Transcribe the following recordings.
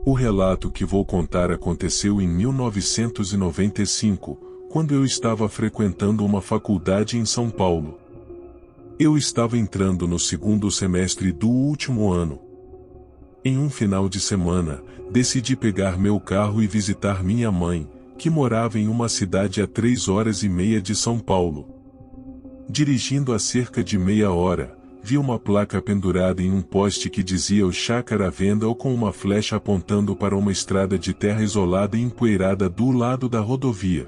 O relato que vou contar aconteceu em 1995, quando eu estava frequentando uma faculdade em São Paulo. Eu estava entrando no segundo semestre do último ano. Em um final de semana, decidi pegar meu carro e visitar minha mãe, que morava em uma cidade a 3 horas e meia de São Paulo. Dirigindo a cerca de meia hora, vi uma placa pendurada em um poste que dizia o Chácara à venda ou com uma flecha apontando para uma estrada de terra isolada e empoeirada do lado da rodovia.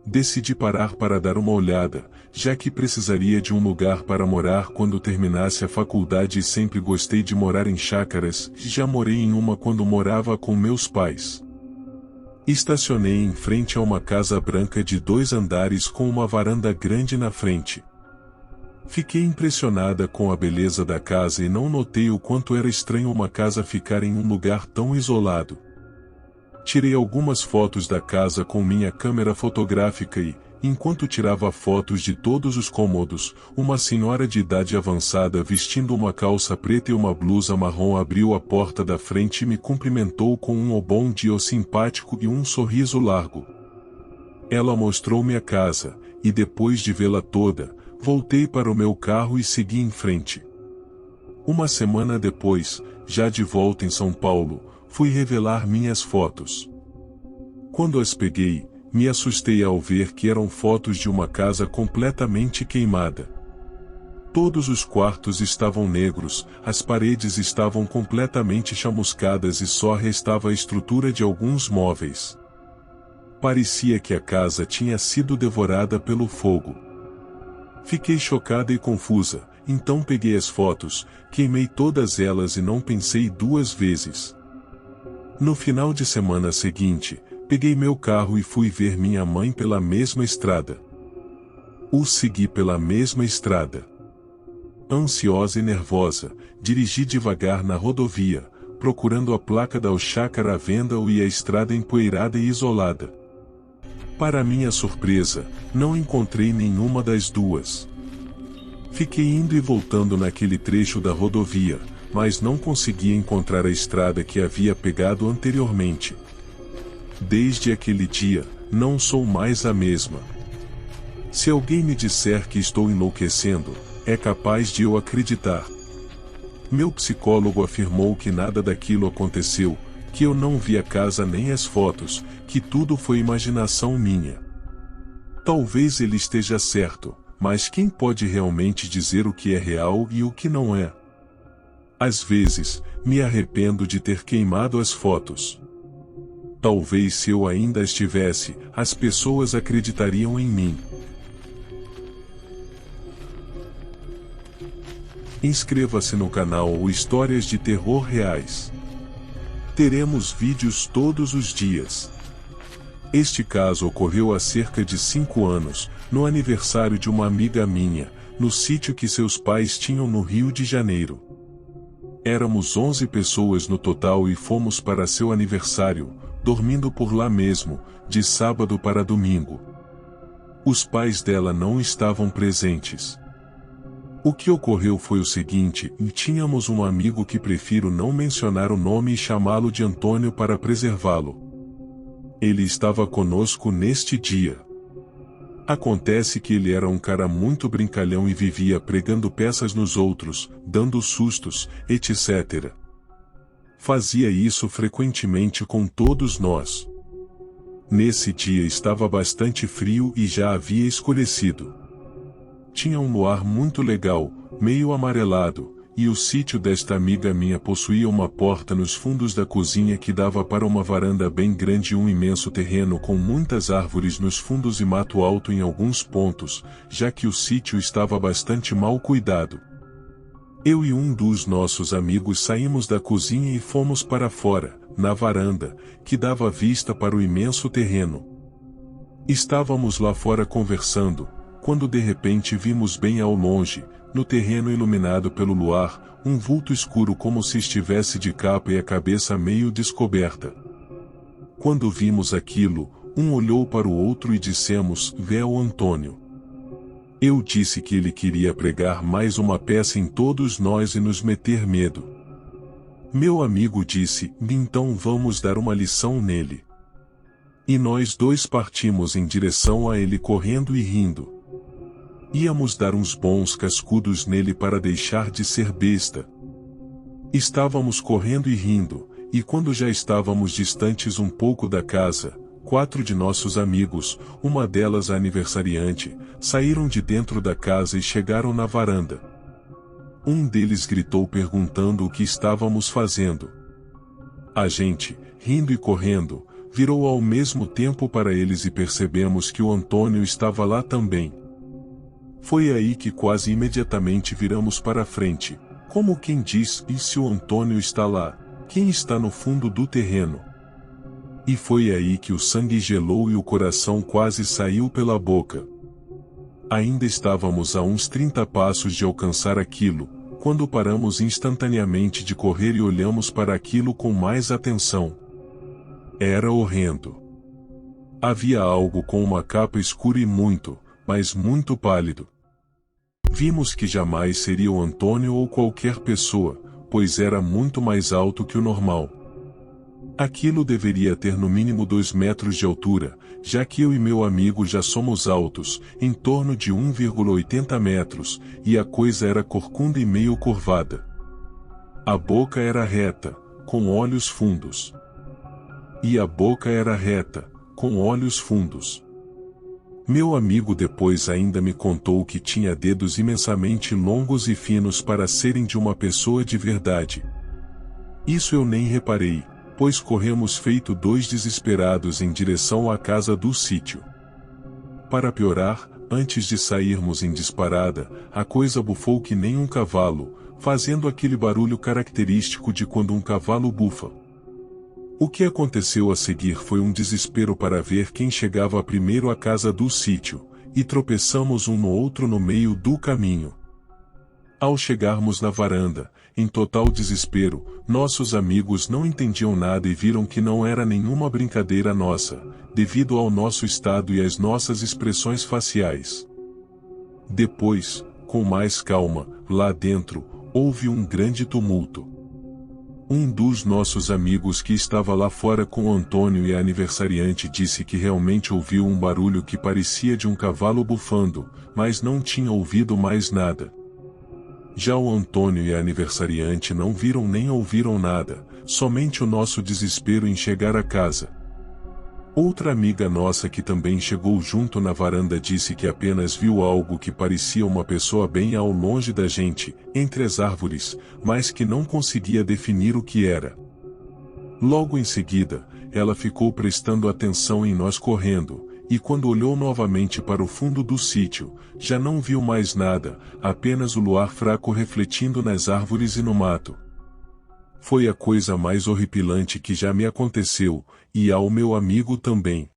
Decidi parar para dar uma olhada, já que precisaria de um lugar para morar quando terminasse a faculdade e sempre gostei de morar em chácaras, já morei em uma quando morava com meus pais. Estacionei em frente a uma casa branca de 2 andares com uma varanda grande na frente. Fiquei impressionada com a beleza da casa e não notei o quanto era estranho uma casa ficar em um lugar tão isolado. Tirei algumas fotos da casa com minha câmera fotográfica e, enquanto tirava fotos de todos os cômodos, uma senhora de idade avançada vestindo uma calça preta e uma blusa marrom abriu a porta da frente e me cumprimentou com um bom dia simpático e um sorriso largo. Ela mostrou-me a casa, e depois de vê-la toda, voltei para o meu carro e segui em frente. Uma semana depois, já de volta em São Paulo, fui revelar minhas fotos. Quando as peguei, me assustei ao ver que eram fotos de uma casa completamente queimada. Todos os quartos estavam negros, as paredes estavam completamente chamuscadas e só restava a estrutura de alguns móveis. Parecia que a casa tinha sido devorada pelo fogo. Fiquei chocada e confusa, então peguei as fotos, queimei todas elas e não pensei 2 vezes. No final de semana seguinte, peguei meu carro e fui ver minha mãe pela mesma estrada. O segui pela mesma estrada. Ansiosa e nervosa, dirigi devagar na rodovia, procurando a placa da Chácara à venda e a estrada empoeirada e isolada. Para minha surpresa, não encontrei nenhuma das duas. Fiquei indo e voltando naquele trecho da rodovia, mas não conseguia encontrar a estrada que havia pegado anteriormente. Desde aquele dia, não sou mais a mesma. Se alguém me disser que estou enlouquecendo, é capaz de eu acreditar. Meu psicólogo afirmou que nada daquilo aconteceu, que eu não vi a casa nem as fotos, que tudo foi imaginação minha. Talvez ele esteja certo, mas quem pode realmente dizer o que é real e o que não é? Às vezes, me arrependo de ter queimado as fotos. Talvez se eu ainda estivesse, as pessoas acreditariam em mim. Inscreva-se no canal Histórias de Terror Reais. Teremos vídeos todos os dias. Este caso ocorreu há cerca de 5 anos, no aniversário de uma amiga minha, no sítio que seus pais tinham no Rio de Janeiro. Éramos 11 pessoas no total e fomos para seu aniversário, dormindo por lá mesmo, de sábado para domingo. Os pais dela não estavam presentes. O que ocorreu foi o seguinte: tínhamos um amigo que prefiro não mencionar o nome e chamá-lo de Antônio para preservá-lo. Ele estava conosco neste dia. Acontece que ele era um cara muito brincalhão e vivia pregando peças nos outros, dando sustos, etc. Fazia isso frequentemente com todos nós. Nesse dia estava bastante frio e já havia escurecido. Tinha um luar muito legal, meio amarelado, e o sítio desta amiga minha possuía uma porta nos fundos da cozinha que dava para uma varanda bem grande e um imenso terreno com muitas árvores nos fundos e mato alto em alguns pontos, já que o sítio estava bastante mal cuidado. Eu e um dos nossos amigos saímos da cozinha e fomos para fora, na varanda, que dava vista para o imenso terreno. Estávamos lá fora conversando, quando de repente vimos bem ao longe, no terreno iluminado pelo luar, um vulto escuro como se estivesse de capa e a cabeça meio descoberta. Quando vimos aquilo, um olhou para o outro e dissemos: "Vê o Antônio." Eu disse que ele queria pregar mais uma peça em todos nós e nos meter medo. Meu amigo disse, então vamos dar uma lição nele. E nós dois partimos em direção a ele correndo e rindo. Íamos dar uns bons cascudos nele para deixar de ser besta. Estávamos correndo e rindo, e quando já estávamos distantes um pouco da casa, 4 de nossos amigos, uma delas a aniversariante, saíram de dentro da casa e chegaram na varanda. Um deles gritou perguntando o que estávamos fazendo. A gente, rindo e correndo, virou ao mesmo tempo para eles e percebemos que o Antônio estava lá também. Foi aí que quase imediatamente viramos para frente, como quem diz, e se o Antônio está lá, quem está no fundo do terreno? E foi aí que o sangue gelou e o coração quase saiu pela boca. Ainda estávamos a uns 30 passos de alcançar aquilo, quando paramos instantaneamente de correr e olhamos para aquilo com mais atenção. Era horrendo. Havia algo com uma capa escura e muito, mas muito pálido. Vimos que jamais seria o Antônio ou qualquer pessoa, pois era muito mais alto que o normal. Aquilo deveria ter no mínimo 2 metros de altura, já que eu e meu amigo já somos altos, em torno de 1,80 metros, e a coisa era corcunda e meio curvada. A boca era reta, com olhos fundos. E a boca era reta, com olhos fundos. Meu amigo depois ainda me contou que tinha dedos imensamente longos e finos para serem de uma pessoa de verdade. Isso eu nem reparei, pois corremos feito 2 desesperados em direção à casa do sítio. Para piorar, antes de sairmos em disparada, a coisa bufou que nem um cavalo, fazendo aquele barulho característico de quando um cavalo bufa. O que aconteceu a seguir foi um desespero para ver quem chegava primeiro à casa do sítio, e tropeçamos um no outro no meio do caminho. Ao chegarmos na varanda, em total desespero, nossos amigos não entendiam nada e viram que não era nenhuma brincadeira nossa, devido ao nosso estado e às nossas expressões faciais. Depois, com mais calma, lá dentro, houve um grande tumulto. Um dos nossos amigos que estava lá fora com o Antônio e a aniversariante disse que realmente ouviu um barulho que parecia de um cavalo bufando, mas não tinha ouvido mais nada. Já o Antônio e a aniversariante não viram nem ouviram nada, somente o nosso desespero em chegar a casa. Outra amiga nossa que também chegou junto na varanda disse que apenas viu algo que parecia uma pessoa bem ao longe da gente, entre as árvores, mas que não conseguia definir o que era. Logo em seguida, ela ficou prestando atenção em nós correndo, e quando olhou novamente para o fundo do sítio, já não viu mais nada, apenas o luar fraco refletindo nas árvores e no mato. Foi a coisa mais horripilante que já me aconteceu, e ao meu amigo também.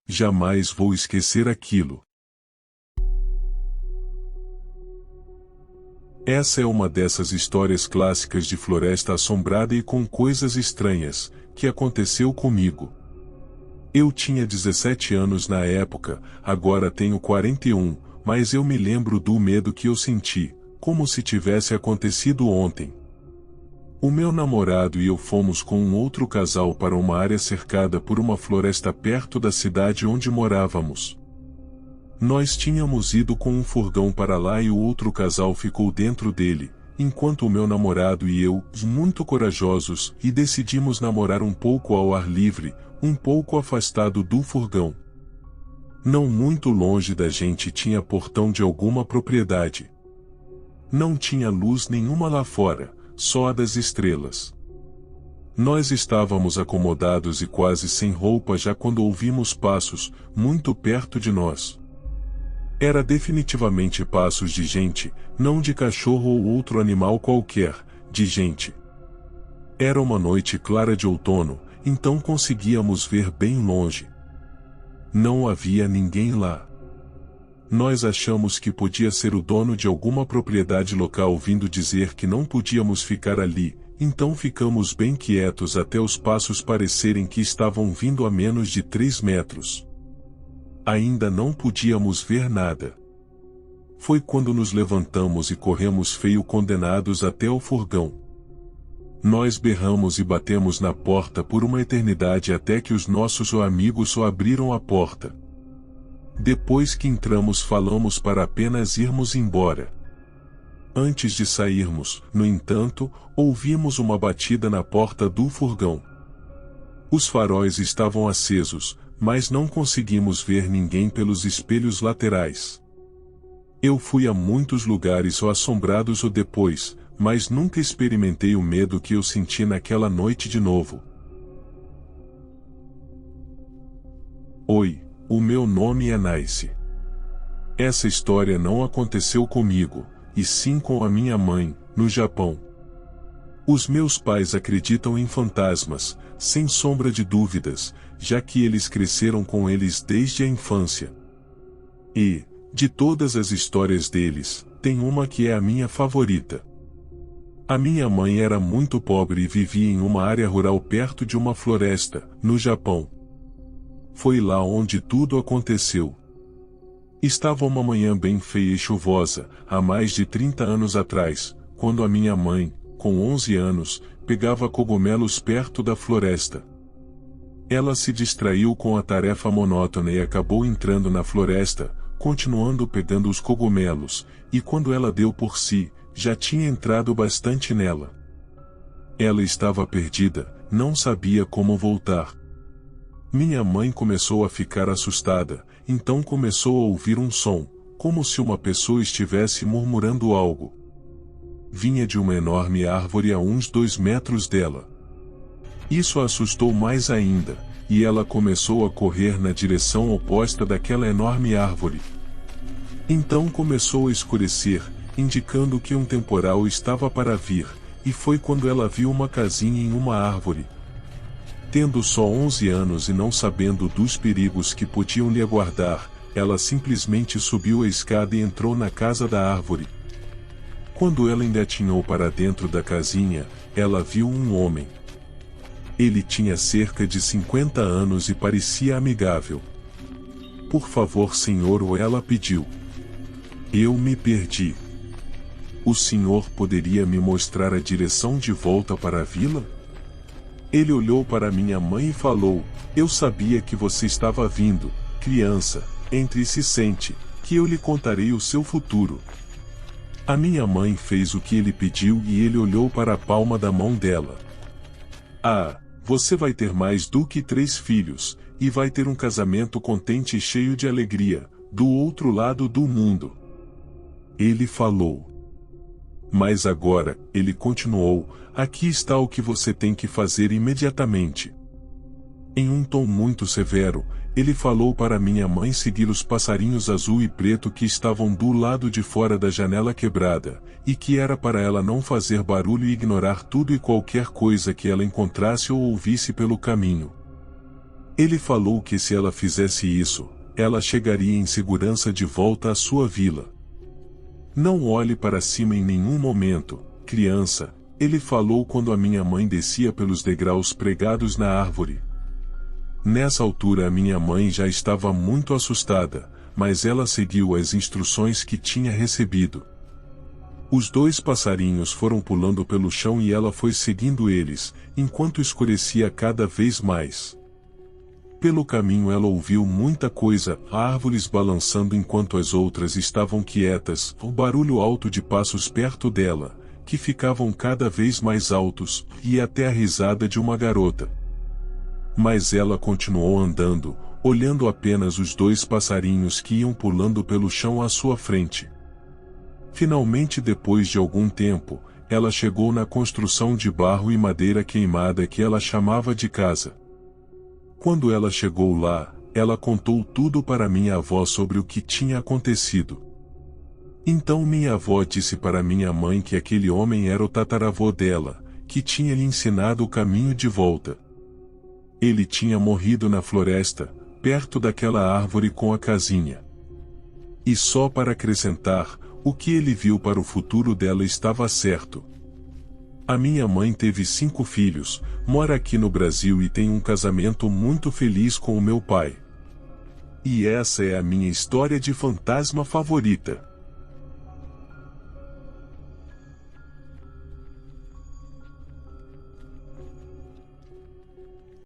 Jamais vou esquecer aquilo. Essa é uma dessas histórias clássicas de floresta assombrada e com coisas estranhas, que aconteceu comigo. Eu tinha 17 anos na época, agora tenho 41, mas eu me lembro do medo que eu senti, como se tivesse acontecido ontem. O meu namorado e eu fomos com um outro casal para uma área cercada por uma floresta perto da cidade onde morávamos. Nós tínhamos ido com um furgão para lá e o outro casal ficou dentro dele, enquanto o meu namorado e eu, muito corajosos, e decidimos namorar um pouco ao ar livre, um pouco afastado do furgão. Não muito longe da gente tinha portão de alguma propriedade. Não tinha luz nenhuma lá fora, só a das estrelas. Nós estávamos acomodados e quase sem roupa já quando ouvimos passos, muito perto de nós. Era definitivamente passos de gente, não de cachorro ou outro animal qualquer, de gente. Era uma noite clara de outono, então conseguíamos ver bem longe. Não havia ninguém lá. Nós achamos que podia ser o dono de alguma propriedade local vindo dizer que não podíamos ficar ali, então ficamos bem quietos até os passos parecerem que estavam vindo a menos de 3 metros. Ainda não podíamos ver nada. Foi quando nos levantamos e corremos feio condenados até o furgão. Nós berramos e batemos na porta por uma eternidade até que os nossos amigos só abriram a porta. Depois que entramos, falamos para apenas irmos embora. Antes de sairmos, no entanto, ouvimos uma batida na porta do furgão. Os faróis estavam acesos, mas não conseguimos ver ninguém pelos espelhos laterais. Eu fui a muitos lugares assombrados depois, mas nunca experimentei o medo que eu senti naquela noite de novo. Oi, o meu nome é Nice. Essa história não aconteceu comigo, e sim com a minha mãe, no Japão. Os meus pais acreditam em fantasmas, sem sombra de dúvidas, já que eles cresceram com eles desde a infância. E, de todas as histórias deles, tem uma que é a minha favorita. A minha mãe era muito pobre e vivia em uma área rural perto de uma floresta, no Japão. Foi lá onde tudo aconteceu. Estava uma manhã bem feia e chuvosa, há mais de 30 anos atrás, quando a minha mãe, com 11 anos, pegava cogumelos perto da floresta. Ela se distraiu com a tarefa monótona e acabou entrando na floresta, continuando pegando os cogumelos, e quando ela deu por si, já tinha entrado bastante nela. Ela estava perdida, não sabia como voltar. Minha mãe começou a ficar assustada, então começou a ouvir um som, como se uma pessoa estivesse murmurando algo. Vinha de uma enorme árvore a uns 2 metros dela. Isso a assustou mais ainda, e ela começou a correr na direção oposta daquela enorme árvore. Então começou a escurecer, indicando que um temporal estava para vir, e foi quando ela viu uma casinha em uma árvore. Tendo só 11 anos e não sabendo dos perigos que podiam lhe aguardar, ela simplesmente subiu a escada e entrou na casa da árvore. Quando ela engatinhou para dentro da casinha, ela viu um homem. Ele tinha cerca de 50 anos e parecia amigável. Por favor, senhor, ela pediu. Eu me perdi. O senhor poderia me mostrar a direção de volta para a vila? Ele olhou para minha mãe e falou: eu sabia que você estava vindo, criança, entre e se sente, que eu lhe contarei o seu futuro. A minha mãe fez o que ele pediu e ele olhou para a palma da mão dela. Ah, você vai ter mais do que 3 filhos, e vai ter um casamento contente e cheio de alegria, do outro lado do mundo. Ele falou. Mas agora, ele continuou, aqui está o que você tem que fazer imediatamente. Em um tom muito severo, ele falou para minha mãe seguir os passarinhos azul e preto que estavam do lado de fora da janela quebrada, e que era para ela não fazer barulho e ignorar tudo e qualquer coisa que ela encontrasse ou ouvisse pelo caminho. Ele falou que se ela fizesse isso, ela chegaria em segurança de volta à sua vila. Não olhe para cima em nenhum momento, criança, ele falou quando a minha mãe descia pelos degraus pregados na árvore. Nessa altura a minha mãe já estava muito assustada, mas ela seguiu as instruções que tinha recebido. Os 2 passarinhos foram pulando pelo chão e ela foi seguindo eles, enquanto escurecia cada vez mais. Pelo caminho ela ouviu muita coisa, árvores balançando enquanto as outras estavam quietas, o barulho alto de passos perto dela, que ficavam cada vez mais altos, e até a risada de uma garota. Mas ela continuou andando, olhando apenas os 2 passarinhos que iam pulando pelo chão à sua frente. Finalmente, depois de algum tempo, ela chegou na construção de barro e madeira queimada que ela chamava de casa. Quando ela chegou lá, ela contou tudo para minha avó sobre o que tinha acontecido. Então minha avó disse para minha mãe que aquele homem era o tataravô dela, que tinha lhe ensinado o caminho de volta. Ele tinha morrido na floresta, perto daquela árvore com a casinha. E só para acrescentar, o que ele viu para o futuro dela estava certo. A minha mãe teve 5 filhos, mora aqui no Brasil e tem um casamento muito feliz com o meu pai. E essa é a minha história de fantasma favorita.